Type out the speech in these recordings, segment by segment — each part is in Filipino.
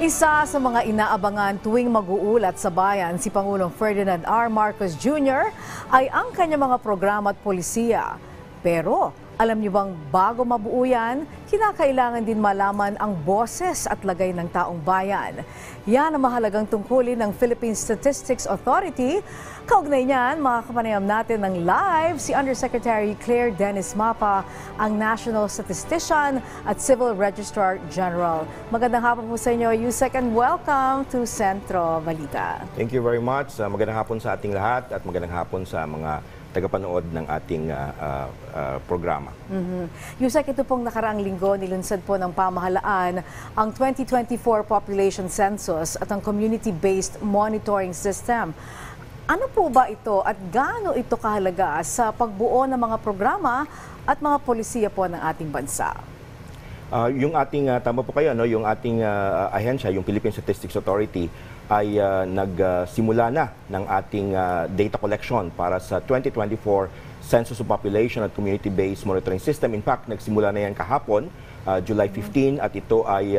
Isa sa mga inaabangan tuwing mag-uulat sa bayan si Pangulong Ferdinand R. Marcos Jr. ay ang kanyang mga programa at polisiya. Pero alam niyo bang bago mabuo yan, kinakailangan din malaman ang boses at lagay ng taong bayan. Yan ang mahalagang tungkulin ng Philippine Statistics Authority. Kaugnay niyan, makakapanayam natin ng live si Undersecretary Claire Dennis Mapa, ang National Statistician at Civil Registrar General. Magandang hapon po sa inyo, Yusek, and welcome to Sentro Balita. Thank you very much. Magandang hapon sa ating lahat at magandang hapon sa mga tagapanood ng ating programa. Yusek, ito pong nakaraang linggo, nilunsad po ng pamahalaan ang 2024 Population Census at ang Community-Based Monitoring System. Ano po ba ito at gaano ito kahalaga sa pagbuo ng mga programa at mga polisiya po ng ating bansa? Yung ating, tama po kayo, no? Yung ating ahensya, yung Philippine Statistics Authority, ay nagsimula na ng ating data collection para sa 2024 Census of Population at Community-Based Monitoring System. In fact, nagsimula na yan kahapon, July 15, at ito ay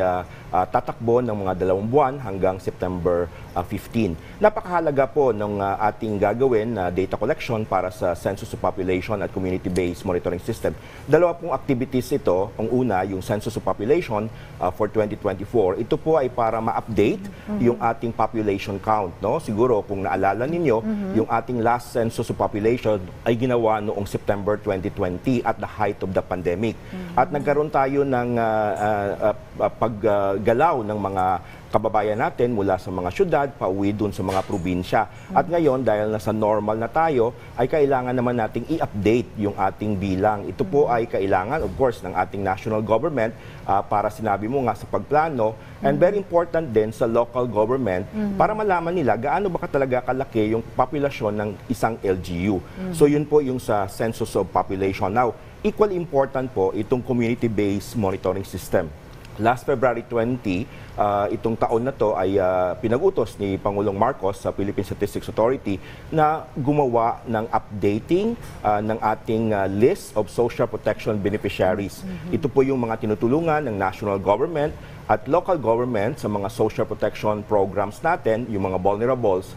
tatakbo ng mga 2 buwan hanggang September 15. Napakahalaga po ng ating gagawin na data collection para sa Census of Population at Community-Based Monitoring System. Dalawa pong activities ito. Ang una, yung Census of Population for 2024. Ito po ay para ma-update yung ating population count. No? Siguro kung naalala ninyo, yung ating last Census of Population ay ginawa noong September 2020 at the height of the pandemic. At nagkaroon tayo ng paggalaw ng mga kababayan natin mula sa mga syudad, pauwi dun sa mga probinsya. At ngayon, dahil nasa normal na tayo, ay kailangan naman nating i-update yung ating bilang. Ito po ay kailangan, of course, ng ating national government para sinabi mo nga sa pagplano, and very important din sa local government para malaman nila gaano ba talaga kalaki yung populasyon ng isang LGU. So yun po yung sa Census of Population. Now, equally important po itong community-based monitoring system. Last February 20, itong taon na to ay pinag-utos ni Pangulong Marcos sa Philippine Statistics Authority na gumawa ng updating ng ating list of social protection beneficiaries. Ito po yung mga tinutulungan ng national government at local government sa mga social protection programs natin, yung mga vulnerables.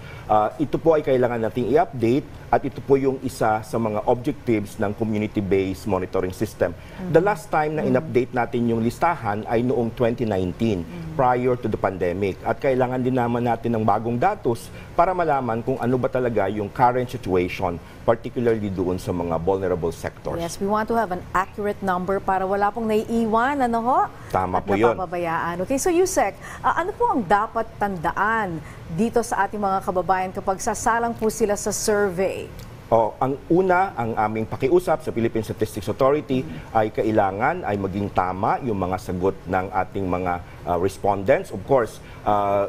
Ito po ay kailangan nating i-update at ito po yung isa sa mga objectives ng community-based monitoring system. The last time na in-update natin yung listahan ay noong 2019, prior to the pandemic. At kailangan din naman natin ng bagong datos para malaman kung ano ba talaga yung current situation, particularly doon sa mga vulnerable sectors. Yes, we want to have an accurate number para wala pong naiiwan, ano ho? Tama at po yun. napapabayaan. Okay, so Yusek, ano po ang dapat tandaan dito sa ating mga kababayan kapag sasalang po sila sa survey? Ang una, ang aming pakiusap sa Philippine Statistics Authority ay kailangan ay maging tama yung mga sagot ng ating mga respondents. Of course,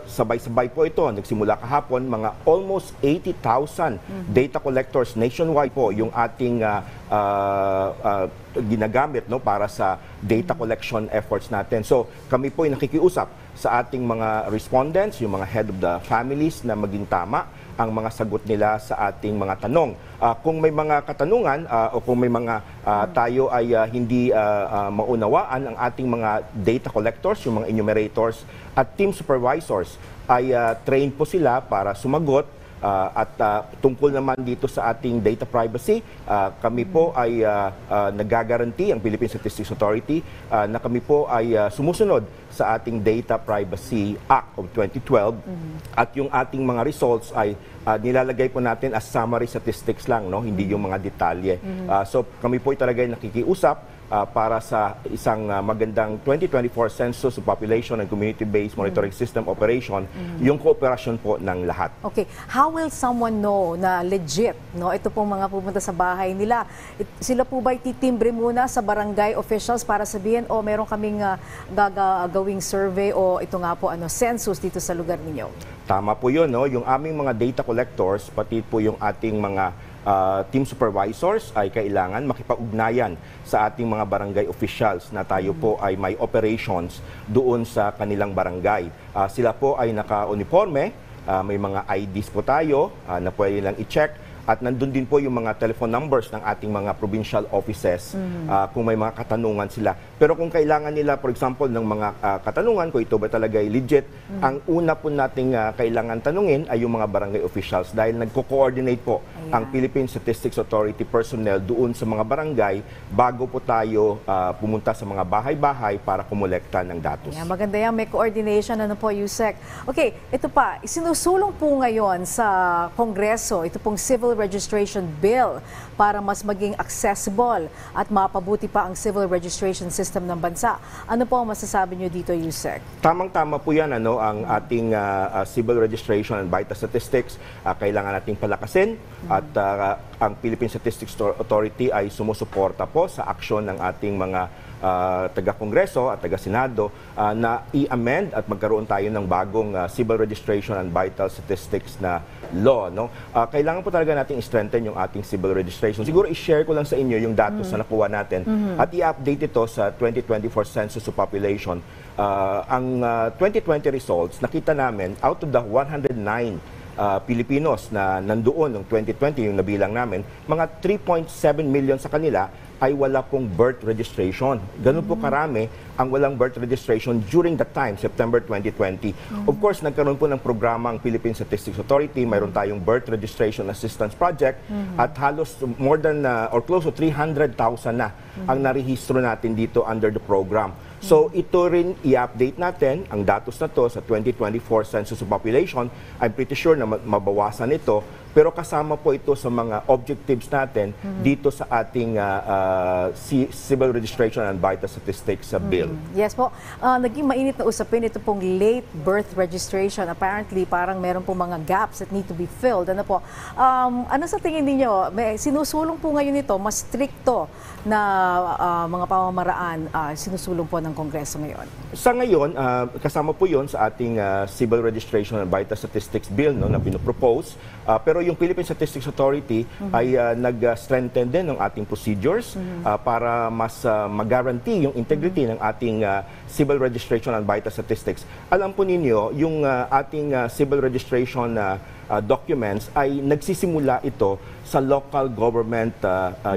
sabay-sabay po ito. Nagsimula kahapon, mga almost 80,000 data collectors nationwide po yung ating ginagamit, no, para sa data collection efforts natin. So kami po ay nakikiusap sa ating mga respondents, yung mga head of the families, na maging tama ang mga sagot nila sa ating mga tanong. Kung may mga katanungan o kung may mga tayo ay hindi maunawaan, ang ating mga data collectors, yung mga enumerators at team supervisors ay trained po sila para sumagot. At tungkol naman dito sa ating data privacy, kami po ay nagagaranti, ang Philippine Statistics Authority, na kami po ay sumusunod sa ating Data Privacy Act of 2012 at yung ating mga results ay nilalagay po natin as summary statistics lang, no? Hindi yung mga detalye. So kami po ay talaga nakikiusap para sa isang magandang 2024 Census of Population and Community-Based Monitoring System operation, yung kooperasyon po ng lahat. Okay, how will someone know na legit, no? Ito pong mga pupunta sa bahay nila, sila po ba ititimbre muna sa barangay officials para sabihin, meron kaming gagawing survey o ito nga po census dito sa lugar ninyo? Tama po yun, no? Yung aming mga data collectors, pati po yung ating mga team supervisors ay kailangan makipag-ugnayan sa ating mga barangay officials na tayo po ay may operations doon sa kanilang barangay. Sila po ay naka-uniforme, may mga IDs po tayo na pwede lang i-check. At nandun din po yung mga telephone numbers ng ating mga provincial offices kung may mga katanungan sila. Pero kung kailangan nila, for example, ng mga katanungan, kung ito ba talaga ay legit, ang una po nating kailangan tanungin ay yung mga barangay officials dahil nagko-coordinate po ang Philippine Statistics Authority personnel doon sa mga barangay bago po tayo pumunta sa mga bahay-bahay para kumolekta ng datos. Yeah, maganda yan, may coordination, ano po, Yusek. Okay, ito pa, isinusulong po ngayon sa Kongreso, ito pong Civil Registration Bill para mas maging accessible at mapabuti pa ang civil registration system ng bansa. Ano po ang masasabi niyo dito, Yusek? Tamang-tama po yan, ang ating civil registration and vital statistics. Kailangan nating palakasin at ang Philippine Statistics Authority ay sumusuporta po sa aksyon ng ating mga taga-Kongreso at taga-Senado na i-amend at magkaroon tayo ng bagong civil registration and vital statistics na law. Kailangan po talaga nating i-strengthen yung ating civil registration. Siguro i-share ko lang sa inyo yung datos na nakuha natin at i-update ito sa 2024 Census of Population. Ang 2020 results, nakita namin out of the 109 Pilipinos na nandoon noong 2020, yung nabilang namin, mga 3.7 million sa kanila ay wala pong birth registration. Ganun po karami ang walang birth registration during that time, September 2020. Of course, nagkaroon po ng programa ang Philippine Statistics Authority. Mayroon tayong Birth Registration Assistance Project at halos more than or close to 300,000 na ang narehistro natin dito under the program. So ito rin i-update natin ang datos na to sa 2024 Census of Population. I'm pretty sure na mabawasan ito. Pero kasama po ito sa mga objectives natin dito sa ating Civil Registration and Vital Statistics Bill. Yes po. Naging mainit na usapin ito pong late birth registration. Apparently, parang meron pong mga gaps that need to be filled. Ano po? Ano sa tingin niyo? Sinusulong po ngayon ito, mas stricto na mga pamamaraan sinusulong po ng Kongreso ngayon? Sa ngayon, kasama po yon sa ating Civil Registration and Vital Statistics Bill na pinopropose. Pero yung Philippine Statistics Authority ay nag-strengthen din ng ating procedures para mas mag-guarantee yung integrity ng ating Civil Registration and Vital Statistics. Alam po ninyo, yung ating Civil Registration documents ay nagsisimula ito sa local government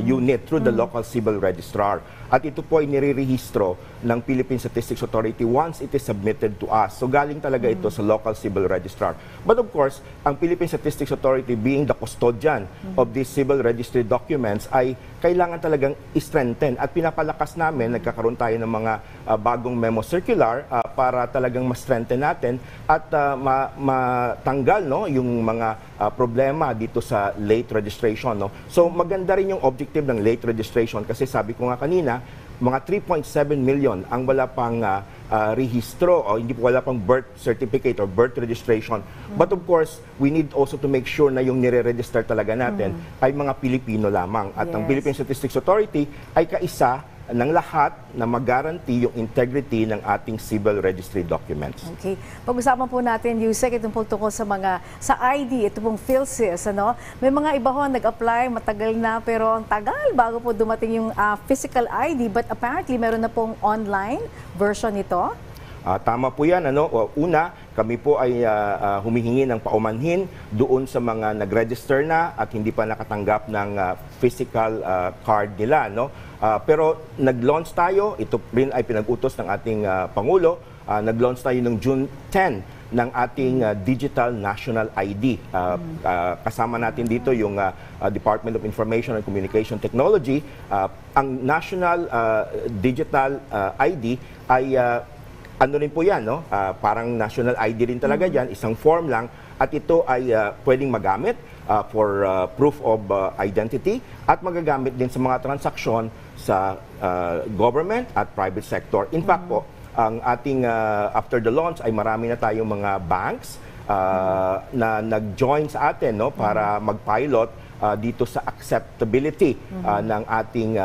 unit through the local civil registrar. At ito po ay nirerehistro ng Philippine Statistics Authority once it is submitted to us. So galing talaga ito sa local civil registrar. But of course, ang Philippine Statistics Authority being the custodian of these civil registry documents ay kailangan talagang i-strengthen. At pinapalakas namin, nagkakaroon tayo ng mga bagong memo circular para talagang ma-strengthen natin at matanggal yung mga problema dito sa late registration. So maganda rin yung objective ng late registration kasi sabi ko nga kanina, mga 3.7 million ang wala pang rehistro o hindi po wala pang birth certificate or birth registration. But of course, we need also to make sure na yung nire-register talaga natin ay mga Pilipino lamang. At ang Philippine Statistics Authority ay kaisa ng lahat na mag-guarantee yung integrity ng ating civil registry documents. Okay. Pag-usapan po natin, Yusek, itong po tungkol sa ID, ito pong PhilSys, May mga iba ho nag-apply, matagal na, pero ang tagal bago po dumating yung physical ID, but apparently meron na pong online version nito. Tama po yan. Una, kami po ay humihingi ng paumanhin doon sa mga nag-register na at hindi pa nakatanggap ng physical card nila. Pero nag-launch tayo, ito rin ay pinag-utos ng ating Pangulo, nag-launch tayo noong June 10 ng ating Digital National ID. Kasama natin dito yung Department of Information and Communication Technology. Ang National Digital ID ay ano rin po yan, parang national ID rin talaga dyan, isang form lang, at ito ay pwedeng magamit for proof of identity at magagamit din sa mga transaksyon sa government at private sector. In fact po, ang ating after the launch ay marami na tayong mga banks na nag-join sa atin para mag-pilot dito sa acceptability ng ating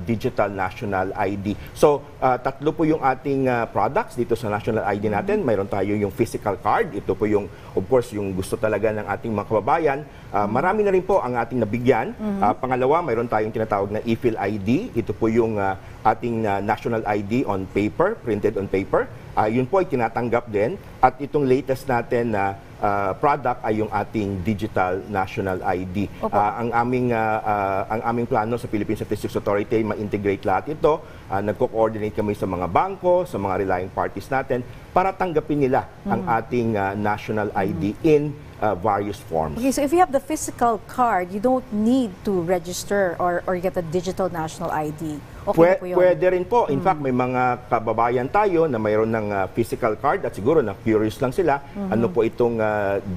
digital national ID. So, tatlo po yung ating products dito sa national ID natin. Mayroon tayo yung physical card. Ito po yung, of course, yung gusto talaga ng ating mga kababayan. Marami na rin po ang ating nabigyan. Pangalawa, mayroon tayong tinatawag na e-Phil ID. Ito po yung ating national ID on paper, printed on paper. Yun po ay tinatanggap din. At itong latest natin na product ay yung ating digital national ID. Opo. Ang aming plano sa Philippine Statistics Authority, ma-integrate lahat ito. Nagko-coordinate kami sa mga bangko, sa mga relying parties natin para tanggapin nila ang ating national ID in various forms. Okay, so if you have the physical card, you don't need to register or get a digital national ID. Okay na po yun? Pwede rin po. In fact, may mga kababayan tayo na mayroon ng physical card at siguro na curious lang sila ano po itong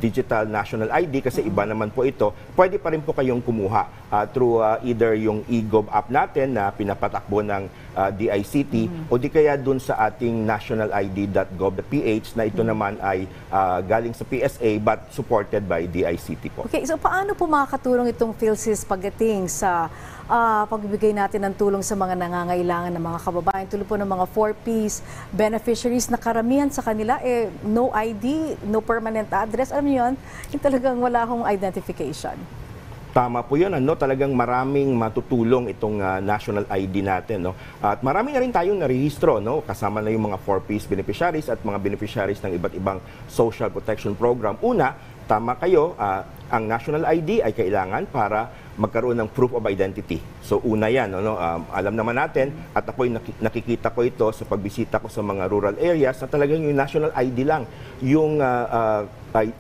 digital national ID kasi iba naman po ito. Pwede pa rin po kayong kumuha through either yung eGov app natin na pinapatakbo ng DICT o di kaya dun sa ating nationalid.gov.ph na ito naman ay galing sa PSA but supported by DICT po. Okay, so paano po makakatulong itong PhilSys pagdating sa pagbibigay natin ng tulong sa mga nangangailangan ng mga kababayan, tulad po ng mga 4Ps beneficiaries na karamihan sa kanila no ID, no permanent address, alam niyo yun, yung talagang wala akong identification. Tama po yun. Talagang maraming matutulong itong national ID natin. At marami na rin tayong narehistro. Kasama na yung mga 4Ps beneficiaries at mga beneficiaries ng iba't ibang social protection program. Una, tama kayo, ang national ID ay kailangan para magkaroon ng proof of identity. So una yan, alam naman natin at ako'y nakikita ko ito sa pagbisita ko sa mga rural areas na talagang yung national ID lang yung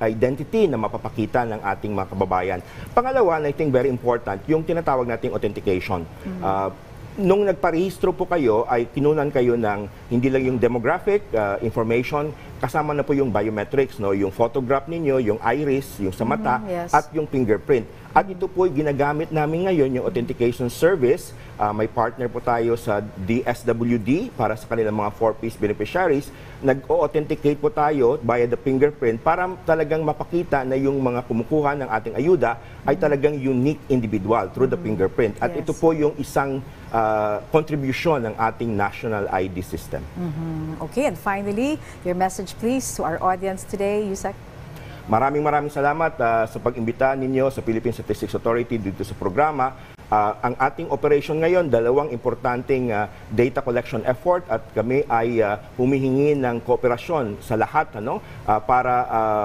identity na mapapakita ng ating mga kababayan. Pangalawa, and I think very important, yung tinatawag nating authentication. Nung nagparehistro po kayo, ay kinunan kayo ng hindi lang yung demographic information, kasama na po yung biometrics, yung photograph ninyo, yung iris, yung sa mata, yes. at yung fingerprint. At ito po ginagamit namin ngayon, yung authentication service. May partner po tayo sa DSWD para sa kanilang mga 4Ps beneficiaries. Nag-o-authenticate po tayo via the fingerprint para talagang mapakita na yung mga kumukuha ng ating ayuda ay talagang unique individual through the fingerprint. At Yes. ito po yung isang contribution ng ating national ID system. Okay, and finally, your message please to our audience today, Yusek. Maraming salamat sa pag-imbita ninyo sa Philippine Statistics Authority dito sa programa. Ang ating operation ngayon, dalawang importanteng data collection effort at kami ay humihingi ng kooperasyon sa lahat para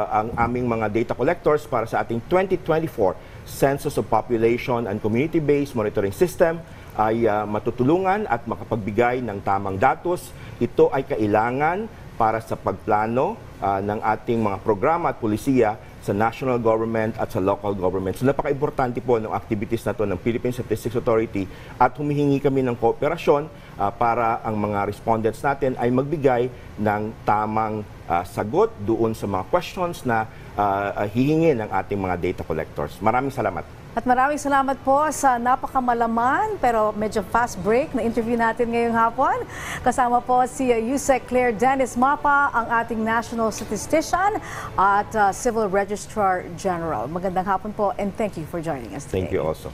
ang aming mga data collectors para sa ating 2024 Census of Population and Community-Based Monitoring System ay matutulungan at makapagbigay ng tamang datos. Ito ay kailangan para sa pagplano ng ating mga programa at pulisiya sa national government at sa local government. So napaka-importante po ng activities na to ng Philippine Statistics Authority at humihingi kami ng kooperasyon para ang mga respondents natin ay magbigay ng tamang sagot doon sa mga questions na hihingin ng ating mga data collectors. Maraming salamat. At maraming salamat po sa napakamalaman pero medyo fast break na interview natin ngayong hapon. Kasama po si Yusek Claire Dennis Mapa, ang ating National Statistician at Civil Registrar General. Magandang hapon po and thank you for joining us today. Thank you also.